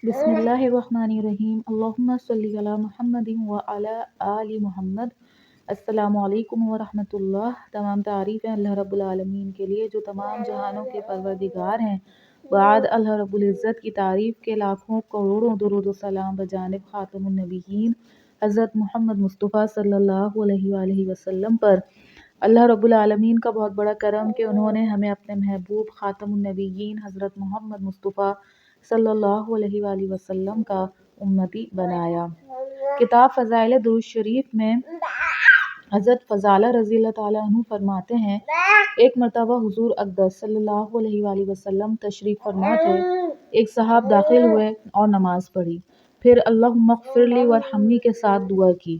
بسم اللہ الرحمن الرحیم اللہم صلی علی محمد وعلی آل محمد۔ السلام علیکم ورحمۃ اللہ۔ تمام تعریفیں اللہ رب العالمین کے لیے جو تمام جہانوں کے پروردگار ہیں۔ بعد اللہ رب العزت کی تعریف کے لاکھوں کروڑوں درود و سلام بجانب خاتم النبیین حضرت محمد مصطفیٰ صلی اللہ علیہ وآلہ وسلم پر۔ اللہ رب العالمین کا بہت بڑا کرم کہ انہوں نے ہمیں اپنے محبوب خاتم النبیین حضرت محمد مصطفیٰ صلی اللہ علیہ وآلہ وسلم کا امتی بنایا۔ کتاب فضائل درود شریف میں حضرت فضالہ رضی اللہ تعالیٰ عنہ فرماتے ہیں، ایک مرتبہ حضور اقدس صلی اللہ علیہ وآلہ وسلم تشریف فرما تھے۔ ایک صحابی داخل ہوئے اور نماز پڑھی، پھر اللہم اغفر لی وارحمنی کے ساتھ دعا کی۔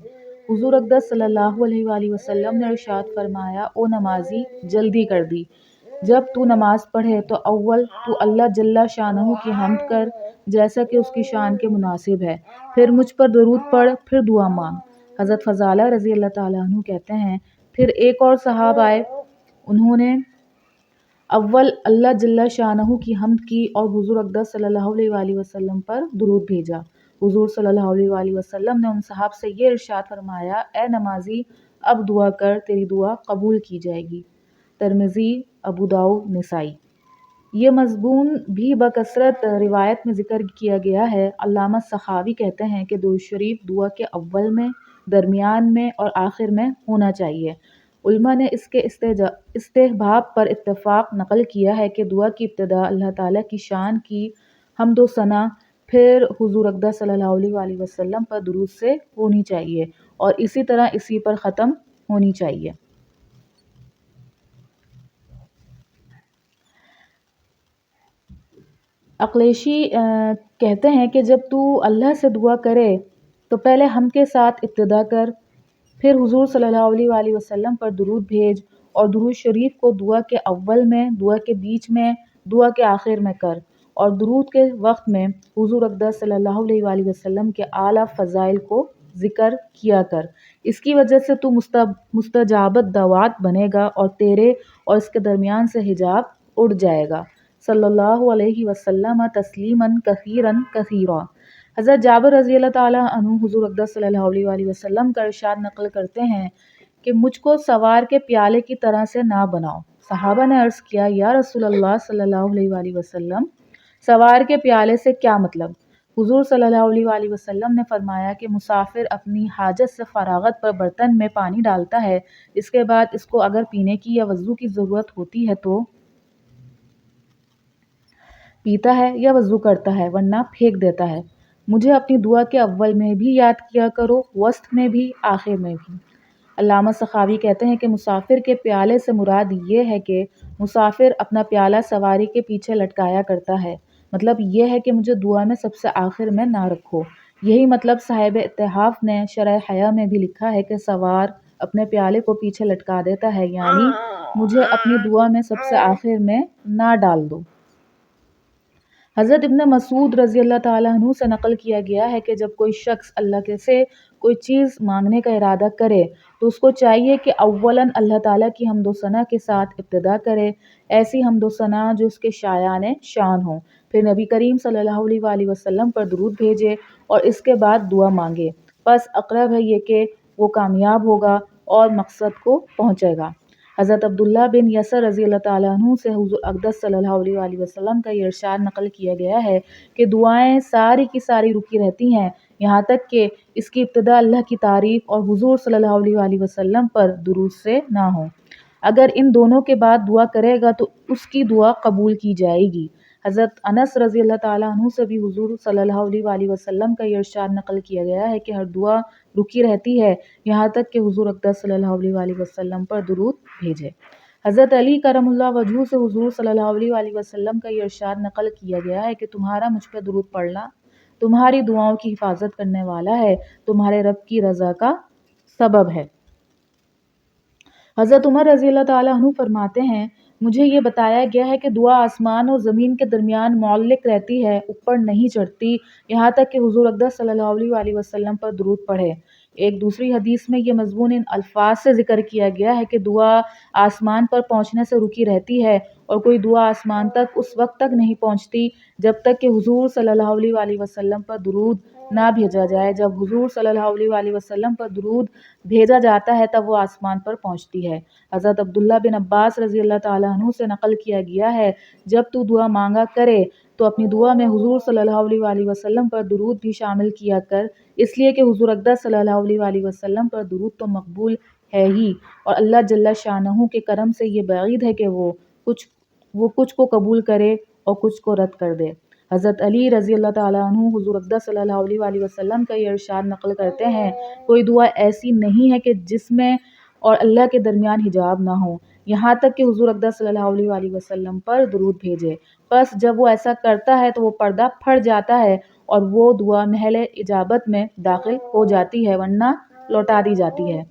حضور اقدس صلی اللہ علیہ وآلہ وسلم نے ارشاد فرمایا، او نمازی جلدی کر دی، جب تو نماز پڑھے تو اول تو اللہ جل شانہ کی حمد کر جیسا کہ اس کی شان کے مناسب ہے، پھر مجھ پر درود پڑھ، پھر دعا مانگ۔ حضرت فضالہ رضی اللہ تعالیٰ عنہ کہتے ہیں، پھر ایک اور صحابہ آئے، انہوں نے اول اللہ جل شانہ کی حمد کی اور حضور اقدس صلی اللہ علیہ وآلہ وسلم پر درود بھیجا۔ حضور صلی اللہ علیہ وآلہ وسلم نے ان صحاب سے یہ ارشاد فرمایا، اے نمازی اب دعا کر، تیری دعا قبول کی جائے گی۔ ترمذی، ابو داؤد، نسائی۔ یہ مضمون بھی بکثرت روایت میں ذکر کیا گیا ہے۔ علامہ سخاوی کہتے ہیں کہ درود شریف دعا کے اول میں، درمیان میں اور آخر میں ہونا چاہیے۔ علماء نے اس کے استحباب پر اتفاق نقل کیا ہے کہ دعا کی ابتدا اللہ تعالیٰ کی شان کی حمد و ثنا، پھر حضور اقدس صلی اللہ علیہ وآلہ وسلم پر درود سے ہونی چاہیے اور اسی طرح اسی پر ختم ہونی چاہیے۔ اقلیشی کہتے ہیں کہ جب تو اللہ سے دعا کرے تو پہلے ہم کے ساتھ ابتدا کر، پھر حضور صلی اللہ علیہ وآلہ وسلم پر درود بھیج اور درود شریف کو دعا کے اول میں، دعا کے بیچ میں، دعا کے آخر میں کر اور درود کے وقت میں حضور اقدس صلی اللہ علیہ وآلہ وسلم کے اعلیٰ فضائل کو ذکر کیا کر۔ اس کی وجہ سے تو مستجابت دعوات بنے گا اور تیرے اور اس کے درمیان سے حجاب اڑ جائے گا۔ صلی اللہ علیہ وسلم تسلیما کثیرا کثیرا۔ حضرت جابر رضی اللہ تعالیٰ عنہ حضور اقدس صلی اللہ علیہ وآلہ وسلم کا ارشاد نقل کرتے ہیں کہ مجھ کو سوار کے پیالے کی طرح سے نہ بناؤ۔ صحابہ نے عرض کیا، یا رسول اللہ صلی اللہ علیہ وآلہ وسلم، سوار کے پیالے سے کیا مطلب؟ حضور صلی اللہ علیہ وآلہ وسلم نے فرمایا کہ مسافر اپنی حاجت سے فراغت پر برتن میں پانی ڈالتا ہے، اس کے بعد اس کو اگر پینے کی یا وضو کی ضرورت ہوتی ہے تو پیتا ہے یا وضو کرتا ہے، ورنہ پھینک دیتا ہے۔ مجھے اپنی دعا کے اول میں بھی یاد کیا کرو، وسط میں بھی، آخر میں بھی۔ علامہ سخاوی کہتے ہیں کہ مسافر کے پیالے سے مراد یہ ہے کہ مسافر اپنا پیالہ سواری کے پیچھے لٹکایا کرتا ہے، مطلب یہ ہے کہ مجھے دعا میں سب سے آخر میں نہ رکھو۔ یہی مطلب صاحب اتحاف نے شرح حیا میں بھی لکھا ہے کہ سوار اپنے پیالے کو پیچھے لٹکا دیتا ہے، یعنی مجھے اپنی دعا میں سب سے آخر میں نہ ڈال دو۔ حضرت ابن مسعود رضی اللہ تعالیٰ عنہ سے نقل کیا گیا ہے کہ جب کوئی شخص اللہ سے کوئی چیز مانگنے کا ارادہ کرے تو اس کو چاہیے کہ اولاً اللہ تعالیٰ کی حمد و ثنا کے ساتھ ابتدا کرے، ایسی حمد و ثنا جو اس کے شایان شان ہوں، پھر نبی کریم صلی اللہ علیہ وآلہ وسلم پر درود بھیجے اور اس کے بعد دعا مانگے، پس اقرب ہے یہ کہ وہ کامیاب ہوگا اور مقصد کو پہنچے گا۔ حضرت عبداللہ بن یسر رضی اللہ تعالیٰ عنہ سے حضور اقدس صلی اللہ علیہ وآلہ وسلم کا یہ ارشاد نقل کیا گیا ہے کہ دعائیں ساری کی ساری رکی رہتی ہیں یہاں تک کہ اس کی ابتدا اللہ کی تعریف اور حضور صلی اللہ علیہ وآلہ وسلم پر درود سے نہ ہو۔ اگر ان دونوں کے بعد دعا کرے گا تو اس کی دعا قبول کی جائے گی۔ حضرت انس رضی اللہ تعالیٰ عنہ سے بھی حضور صلی اللہ علیہ وآلہ وسلم کا یہ ارشاد نقل کیا گیا ہے کہ ہر دعا رکی رہتی ہے یہاں تک کہ حضور اقدس صلی اللہ علیہ وآلہ وسلم پر درود بھیجے۔ حضرت علی کرم اللہ وجہہ سے حضور صلی اللہ علیہ وآلہ وسلم کا یہ ارشاد نقل کیا گیا ہے کہ تمہارا مجھ پہ درود پڑھنا تمہاری دعاؤں کی حفاظت کرنے والا ہے، تمہارے رب کی رضا کا سبب ہے۔ حضرت عمر رضی اللہ تعالیٰ عنہ فرماتے ہیں، مجھے یہ بتایا گیا ہے کہ دعا آسمان اور زمین کے درمیان معلق رہتی ہے، اوپر نہیں چڑھتی یہاں تک کہ حضور اقدس صلی اللہ علیہ وآلہ وسلم پر درود پڑھے۔ ایک دوسری حدیث میں یہ مضمون ان الفاظ سے ذکر کیا گیا ہے کہ دعا آسمان پر پہنچنے سے رکی رہتی ہے، اور کوئی دعا آسمان تک اس وقت تک نہیں پہنچتی جب تک کہ حضور صلی اللہ علیہ وسلم پر درود نہ بھیجا جائے۔ جب حضور صلی اللہ علیہ وسلم پر درود بھیجا جاتا ہے تب وہ آسمان پر پہنچتی ہے۔ حضرت عبداللہ بن عباس رضی اللہ تعالیٰ عنہ سے نقل کیا گیا ہے، جب تو دعا مانگا کرے تو اپنی دعا میں حضور صلی اللہ علیہ وسلم پر درود بھی شامل کیا کر، اس لیے کہ حضور اقدس صلی اللہ علیہ وسلم پر درود تو مقبول ہے ہی، اور اللہ جل شانہ کے کرم سے یہ بعید ہے کہ وہ کچھ کو قبول کرے اور کچھ کو رد کر دے۔ حضرت علی رضی اللہ تعالیٰ عنہ حضور اقدس صلی اللہ علیہ وسلم کا یہ ارشاد نقل کرتے ہیں، کوئی دعا ایسی نہیں ہے کہ جس میں اور اللہ کے درمیان حجاب نہ ہو، یہاں تک کہ حضور اقدس صلی اللہ علیہ وسلم پر درود بھیجے، بس جب وہ ایسا کرتا ہے تو وہ پردہ پھٹ جاتا ہے اور وہ دعا محل اجابت میں داخل ہو جاتی ہے، ورنہ لوٹا دی جاتی ہے۔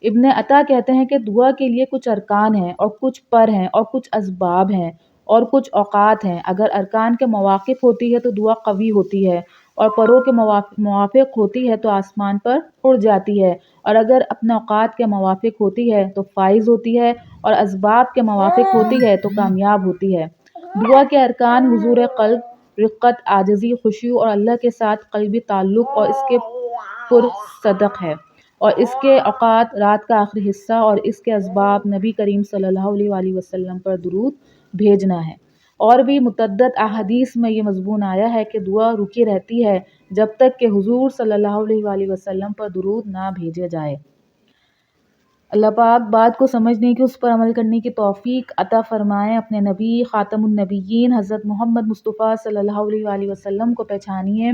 ابن عطا کہتے ہیں کہ دعا کے لیے کچھ ارکان ہیں اور کچھ پر ہیں اور کچھ اسباب ہیں اور کچھ اوقات ہیں۔ اگر ارکان کے موافق ہوتی ہے تو دعا قوی ہوتی ہے، اور پروں کے موافق ہوتی ہے تو آسمان پر اڑ جاتی ہے، اور اگر اپنے اوقات کے موافق ہوتی ہے تو فائز ہوتی ہے، اور اسباب کے موافق ہوتی ہے تو کامیاب ہوتی ہے۔ دعا کے ارکان حضور قلب، رقت، عاجزی، خشوع اور اللہ کے ساتھ قلبی تعلق اور اس کے پرصدق ہے، اور اس کے اوقات رات کا آخری حصہ، اور اس کے اسباب نبی کریم صلی اللہ علیہ وسلم پر درود بھیجنا ہے۔ اور بھی متعدد احادیث میں یہ مضمون آیا ہے کہ دعا رکی رہتی ہے جب تک کہ حضور صلی اللہ علیہ وسلم پر درود نہ بھیجے جائے۔ اللہ پاک بات کو سمجھنے کی، اس پر عمل کرنے کی توفیق عطا فرمائیں۔ اپنے نبی خاتم النبیین حضرت محمد مصطفیٰ صلی اللہ علیہ وسلم کو پہچانیے،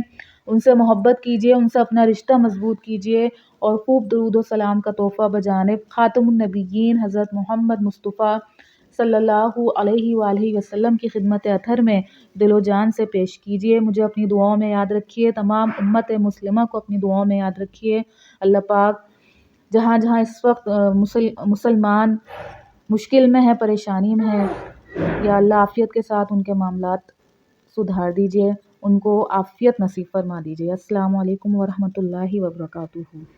ان سے محبت کیجیے، ان سے اپنا رشتہ مضبوط کیجیے، اور خوب درود و سلام کا تحفہ بجانب خاتم النبیین حضرت محمد مصطفیٰ صلی اللہ علیہ وآلہ وسلم کی خدمت اطہر میں دل و جان سے پیش کیجیے۔ مجھے اپنی دعاؤں میں یاد رکھیے، تمام امت مسلمہ کو اپنی دعاؤں میں یاد رکھیے۔ اللہ پاک جہاں جہاں اس وقت مسلمان مشکل میں ہے، پریشانی میں ہے، یا اللہ عافیت کے ساتھ ان کے معاملات سدھار دیجیے، ان کو عافیت نصیب فرما دیجیے۔ السلام علیکم ورحمۃ اللہ وبرکاتہ۔